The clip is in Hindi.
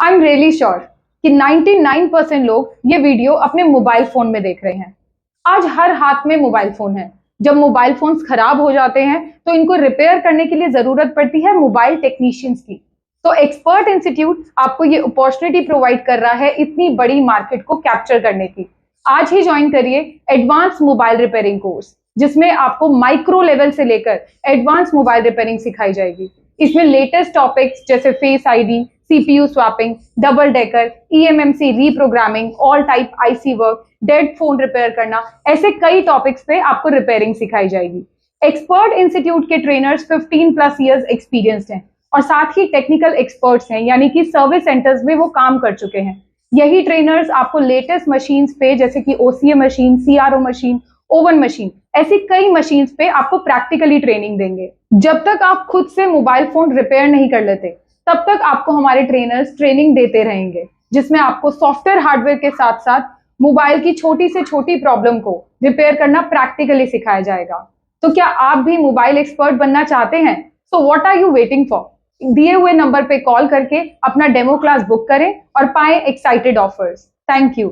आई एम रियली श्योर कि 99% लोग ये वीडियो अपने मोबाइल फोन में देख रहे हैं। आज हर हाथ में मोबाइल फोन है। जब मोबाइल फोन्स खराब हो जाते हैं तो इनको रिपेयर करने के लिए जरूरत पड़ती है मोबाइल टेक्नीशियंस की। तो एक्सपर्ट इंस्टीट्यूट आपको ये अपॉर्चुनिटी प्रोवाइड कर रहा है इतनी बड़ी मार्केट को कैप्चर करने की। आज ही ज्वाइन करिए एडवांस मोबाइल रिपेयरिंग कोर्स, जिसमें आपको माइक्रो लेवल से लेकर एडवांस मोबाइल रिपेयरिंग सिखाई जाएगी। इसमें लेटेस्ट टॉपिक्स जैसे face ID, CPU swapping, double decker, eMMC reprogramming, all type IC work, dead phone repair करना, ऐसे कई टॉपिक्स पे आपको रिपेयरिंग सिखाई जाएगी। एक्सपर्ट इंस्टीट्यूट के ट्रेनर्स 15+ ईयर्स एक्सपीरियंस्ड हैं और साथ ही टेक्निकल एक्सपर्ट्स हैं, यानी कि सर्विस सेंटर्स में वो काम कर चुके हैं। यही ट्रेनर्स आपको लेटेस्ट मशीन्स पे जैसे कि OCA machine, CRO machine, oven machine, ऐसी कई मशीन्स पे आपको प्रैक्टिकली ट्रेनिंग देंगे। जब तक आप खुद से मोबाइल फोन रिपेयर नहीं कर लेते तब तक आपको हमारे ट्रेनर्स ट्रेनिंग देते रहेंगे, जिसमें आपको सॉफ्टवेयर हार्डवेयर के साथ साथ मोबाइल की छोटी से छोटी प्रॉब्लम को रिपेयर करना प्रैक्टिकली सिखाया जाएगा। तो क्या आप भी मोबाइल एक्सपर्ट बनना चाहते हैं? So what are you waiting for? दिए हुए नंबर पे कॉल करके अपना डेमो क्लास बुक करें और पाएं एक्साइटेड ऑफर्स। Thank you.